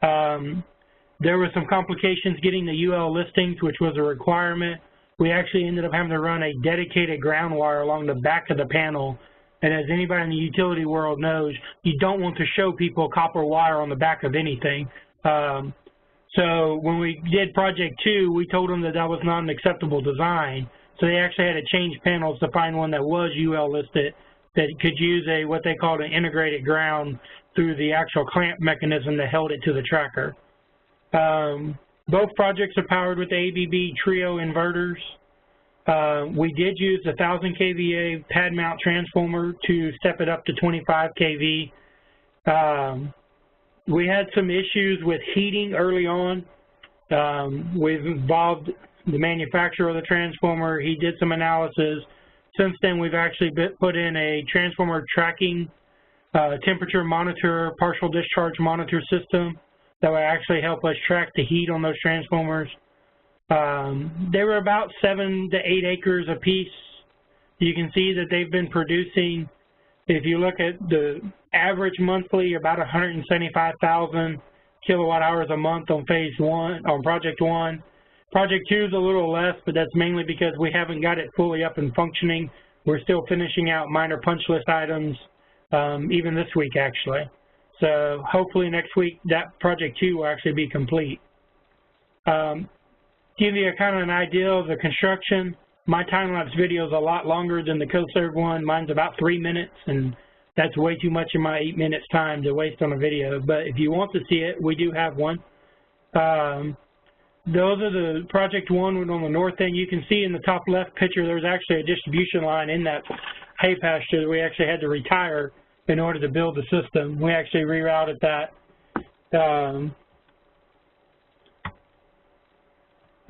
There were some complications getting the UL listings, which was a requirement. We actually ended up having to run a dedicated ground wire along the back of the panel. And as anybody in the utility world knows, you don't want to show people copper wire on the back of anything. So when we did project 2, we told them that that was not an acceptable design. So they actually had to change panels to find one that was UL listed, that could use what they called an integrated ground through the actual clamp mechanism that held it to the tracker. Both projects are powered with the ABB Trio inverters. We did use a 1,000 kVA pad mount transformer to step it up to 25 kV. We had some issues with heating early on. We've involved the manufacturer of the transformer. He did some analysis. Since then, we've actually put in a transformer tracking temperature monitor, partial discharge monitor system that will actually help us track the heat on those transformers. They were about 7 to 8 acres apiece. You can see that they've been producing, if you look at the average monthly about 175,000 kilowatt hours a month on phase one, on project one. Project two is a little less, but that's mainly because we haven't got it fully up and functioning. We're still finishing out minor punch list items, even this week actually. So hopefully next week that project two will actually be complete. Give you kind of an idea of the construction. My time-lapse video is a lot longer than the CoServe one. Mine's about 3 minutes, and that's way too much of my 8 minutes time to waste on a video. But if you want to see it, we do have one. Those are the project one on the north end. You can see in the top left picture there's actually a distribution line in that hay pasture that we actually had to retire in order to build the system. We actually rerouted that.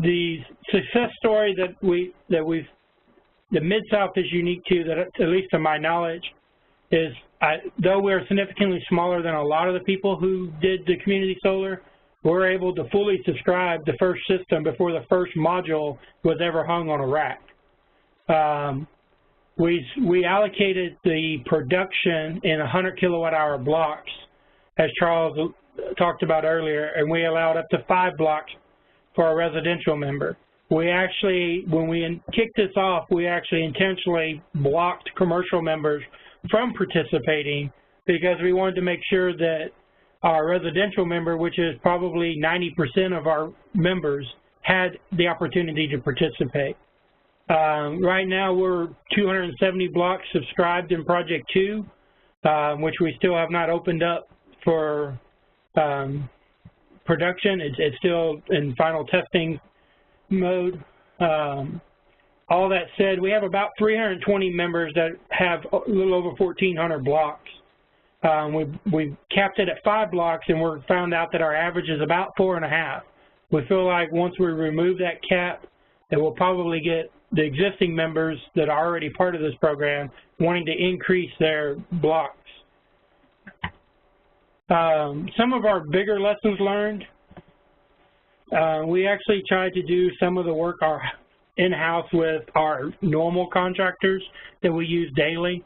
The success story that Mid-South is unique to, that at least to my knowledge, is though we're significantly smaller than a lot of the people who did the community solar, we're able to fully subscribe the first system before the first module was ever hung on a rack. We allocated the production in 100 kilowatt hour blocks, as Charles talked about earlier, and we allowed up to 5 blocks for a residential member. We actually, when we kicked this off, we actually intentionally blocked commercial members from participating because we wanted to make sure that our residential member, which is probably 90% of our members, had the opportunity to participate. Right now we're 270 blocks subscribed in Project 2, which we still have not opened up for production. It's still in final testing mode. All that said, we have about 320 members that have a little over 1,400 blocks. We capped it at 5 blocks, and we found out that our average is about 4.5. We feel like once we remove that cap, that we'll probably get the existing members that are already part of this program wanting to increase their blocks. Some of our bigger lessons learned, we actually tried to do some of the work in-house with our normal contractors that we use daily.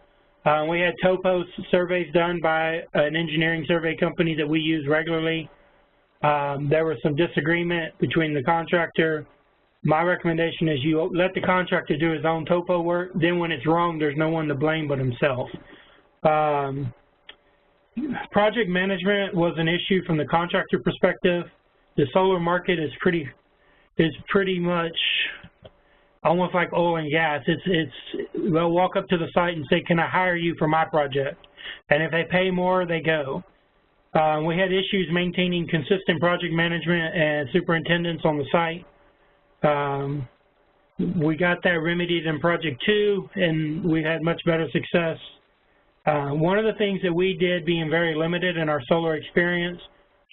We had topo surveys done by an engineering survey company that we use regularly. There was some disagreement between the contractor. My recommendation is you let the contractor do his own topo work. Then when it's wrong, there's no one to blame but himself. Project management was an issue from the contractor perspective. The solar market is pretty much almost like oil and gas. They'll walk up to the site and say, "Can I hire you for my project?" And if they pay more, they go. We had issues maintaining consistent project management and superintendents on the site. We got that remedied in Project 2, and we had much better success. One of the things that we did, being very limited in our solar experience,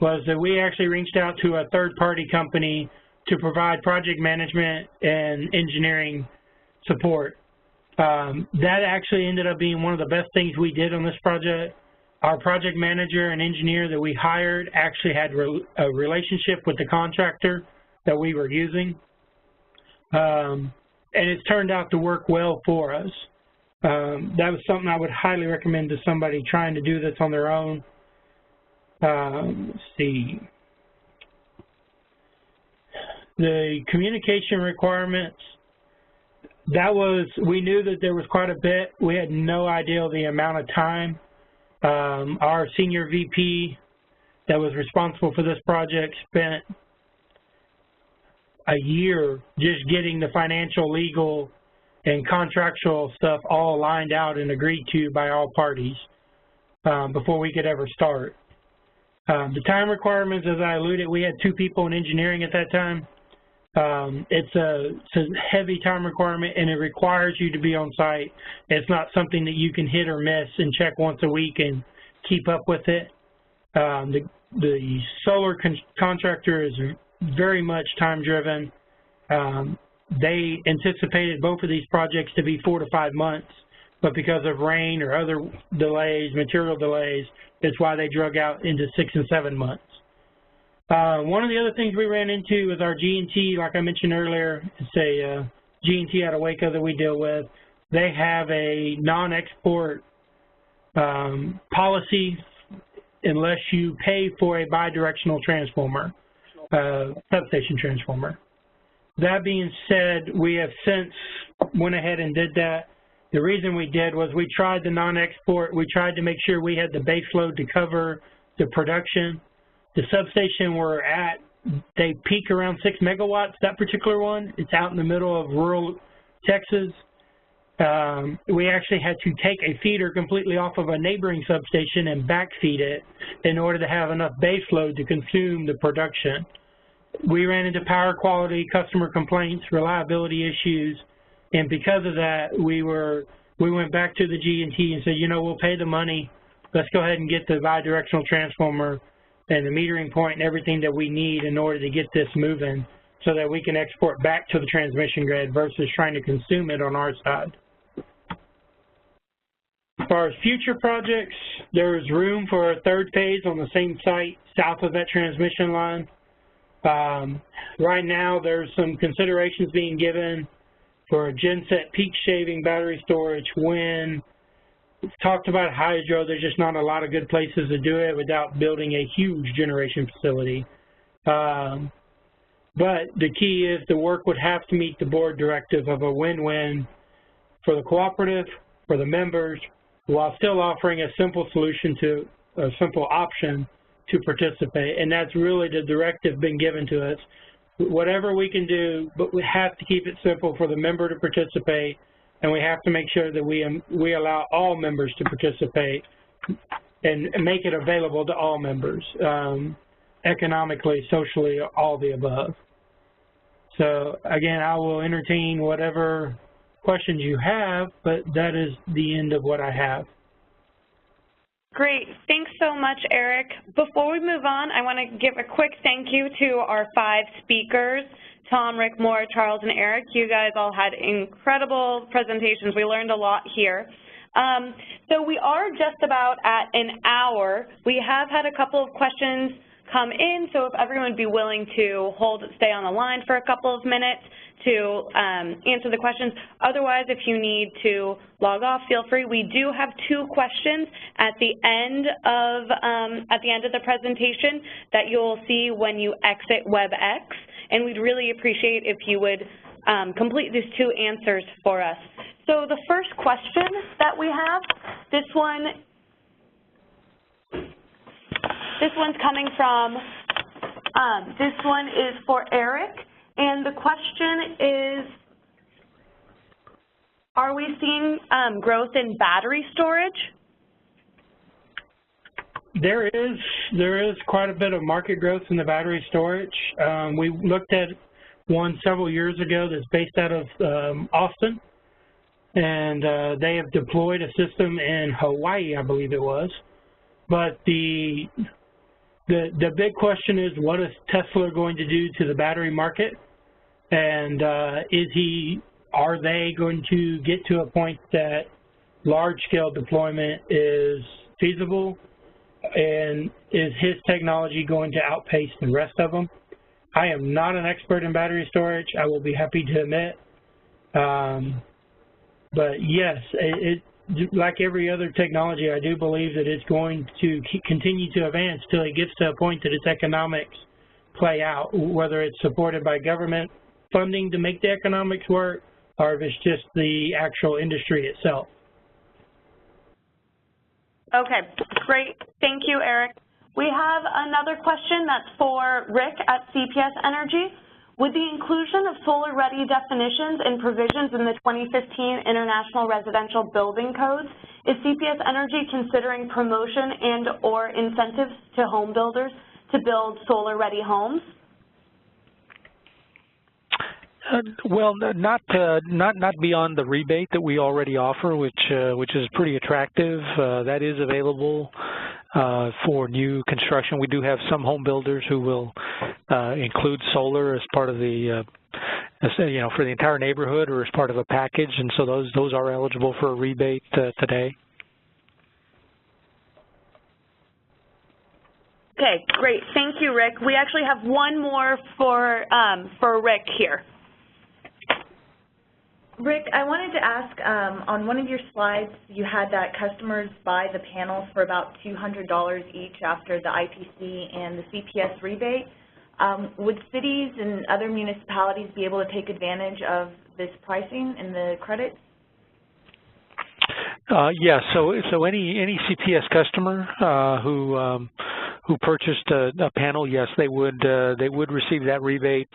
was that we actually reached out to a third-party company to provide project management and engineering support. That actually ended up being one of the best things we did on this project. Our project manager and engineer that we hired actually had a relationship with the contractor that we were using. And it's turned out to work well for us. That was something I would highly recommend to somebody trying to do this on their own. Let's see. The communication requirements, we knew that there was quite a bit. We had no idea the amount of time. Our senior VP that was responsible for this project spent a year just getting the financial, legal, and contractual stuff all lined out and agreed to by all parties before we could ever start. The time requirements, as I alluded, we had 2 people in engineering at that time. It's a heavy time requirement, and it requires you to be on site. It's not something that you can hit or miss and check once a week and keep up with it. The solar contractor is very much time-driven. They anticipated both of these projects to be 4 to 5 months, but because of rain or other delays, material delays, that's why they drug out into 6 and 7 months. One of the other things we ran into was our G&T, like I mentioned earlier. It's a G&T out of Waco that we deal with. They have a non-export policy unless you pay for a bidirectional transformer, substation transformer. That being said, we have since went ahead and did that. The reason we did was we tried the non-export. We tried to make sure we had the base load to cover the production. The substation we're at, they peak around 6 megawatts, that particular one. It's out in the middle of rural Texas. We actually had to take a feeder completely off of a neighboring substation and backfeed it in order to have enough base load to consume the production. We ran into power quality, customer complaints, reliability issues, and because of that, we went back to the G&T and said, you know, we'll pay the money. Let's go ahead and get the bidirectional transformer and the metering point and everything that we need in order to get this moving so that we can export back to the transmission grid versus trying to consume it on our side. As far as future projects, there's room for a third phase on the same site south of that transmission line. Right now, there's some considerations being given for a genset peak shaving battery storage. When we've talked about hydro, there's just not a lot of good places to do it without building a huge generation facility. But the key is the work would have to meet the board directive of a win-win for the cooperative, for the members, while still offering a simple solution to a simple option to participate. And that's really the directive been given to us. Whatever we can do, but we have to keep it simple for the member to participate, and we have to make sure that we allow all members to participate and make it available to all members, economically, socially, all the above. So again, I will entertain whatever questions you have, but that is the end of what I have. Great. Thanks so much, Eric. Before we move on, I want to give a quick thank you to our 5 speakers, Tom, Rick, Moore, Charles, and Eric. You guys all had incredible presentations. We learned a lot here. So we are just about at an hour. We have had a couple of questions come in, so if everyone would be willing to stay on the line for a couple of minutes to answer the questions. Otherwise, if you need to log off, feel free. We do have 2 questions at the end of the presentation that you'll see when you exit WebEx, and we'd really appreciate if you would complete these 2 answers for us. So the first question that we have, this one's coming from, this one is for Eric. And the question is, are we seeing growth in battery storage? There is quite a bit of market growth in the battery storage. We looked at one several years ago that's based out of Austin, and they have deployed a system in Hawaii, I believe it was. But the big question is, what is Tesla going to do to the battery market? And are they going to get to a point that large-scale deployment is feasible? And is his technology going to outpace the rest of them? I am not an expert in battery storage, I will be happy to admit. But yes, like every other technology, I do believe that it's going to continue to advance till it gets to a point that its economics play out, whether it's supported by government funding to make the economics work, or if it's just the actual industry itself. Okay, great. Thank you, Eric. We have another question that's for Rick at CPS Energy. With the inclusion of solar-ready definitions and provisions in the 2015 International Residential Building Codes, is CPS Energy considering promotion and or incentives to home builders to build solar-ready homes? Well, not beyond the rebate that we already offer, which is pretty attractive. That is available for new construction. We do have some home builders who will include solar as part of the, for the entire neighborhood or as part of a package, and so those are eligible for a rebate today. Okay, great. Thank you, Rick. We actually have one more for Rick here. Rick, I wanted to ask, on one of your slides, you had that customers buy the panels for about $200 each after the ITC and the CPS rebate. Would cities and other municipalities be able to take advantage of this pricing and the credits? Yes. So any CPS customer who purchased a panel, yes, they would receive that rebate.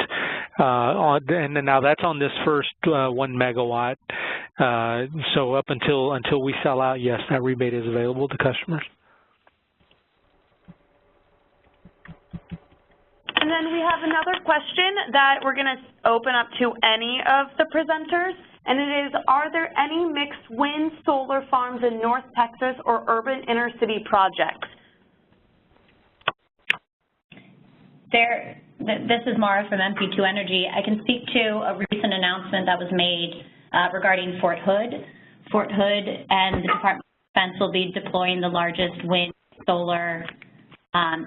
And now that's on this first 1 megawatt. So up until we sell out, yes, that rebate is available to customers. And then we have another question that we're going to open up to any of the presenters, and it is, are there any mixed wind solar farms in North Texas or urban inner city projects? This is Mara from MP2 Energy. I can speak to a recent announcement that was made regarding Fort Hood. Fort Hood and the Department of Defense will be deploying the largest wind solar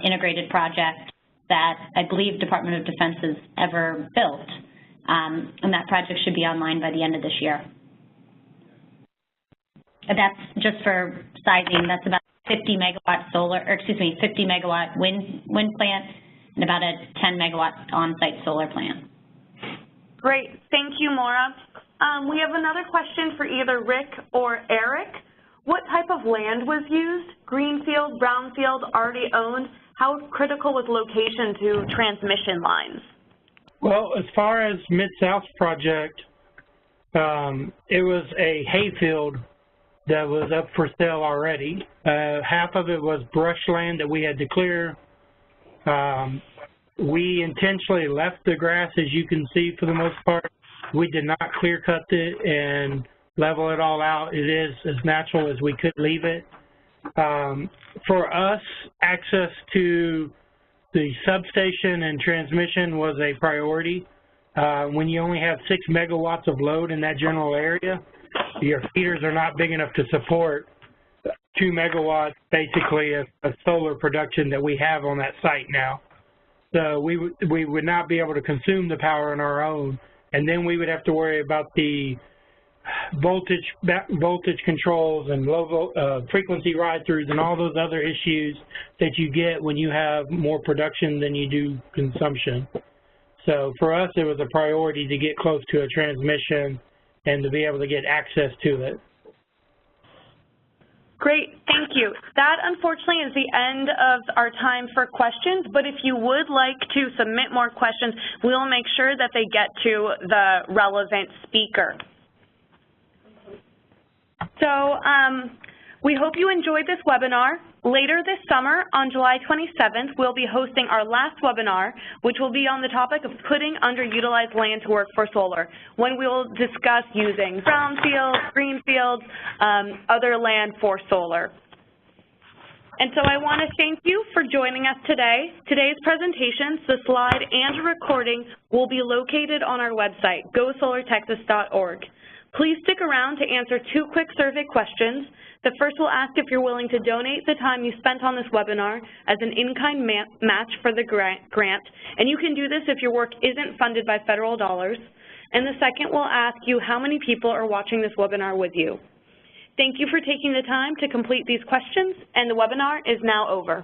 integrated project that I believe Department of Defense has ever built. And that project should be online by the end of this year. And that's just for sizing. That's about 50 megawatt solar, or excuse me, 50 megawatt wind plant and about a 10 megawatt on-site solar plant. Great, thank you, Maura. We have another question for either Rick or Eric. What type of land was used? Greenfield, brownfield, already owned? How critical was location to transmission lines? Well, as far as Mid-South project, it was a hayfield that was up for sale already. Half of it was brush land that we had to clear. We intentionally left the grass, as you can see, for the most part. We did not clear cut it and level it all out. It is as natural as we could leave it. For us, access to the substation and transmission was a priority. When you only have 6 megawatts of load in that general area, your feeders are not big enough to support 2 megawatts basically of solar production that we have on that site now. So we would not be able to consume the power on our own, and then we would have to worry about the voltage controls and low frequency ride-throughs and all those other issues that you get when you have more production than you do consumption. So for us, it was a priority to get close to a transmission and to be able to get access to it. Great, thank you. That, unfortunately, is the end of our time for questions, but if you would like to submit more questions, we'll make sure that they get to the relevant speaker. So we hope you enjoyed this webinar. Later this summer, on July 27th, we'll be hosting our last webinar, which will be on the topic of putting underutilized land to work for solar, when we will discuss using brownfields, greenfields, other land for solar. And so I want to thank you for joining us today. Today's presentations, the slide and recording, will be located on our website, gosolartexas.org. Please stick around to answer 2 quick survey questions. The first will ask if you're willing to donate the time you spent on this webinar as an in-kind match for the grant, and you can do this if your work isn't funded by federal dollars. And the second will ask you how many people are watching this webinar with you. Thank you for taking the time to complete these questions, and the webinar is now over.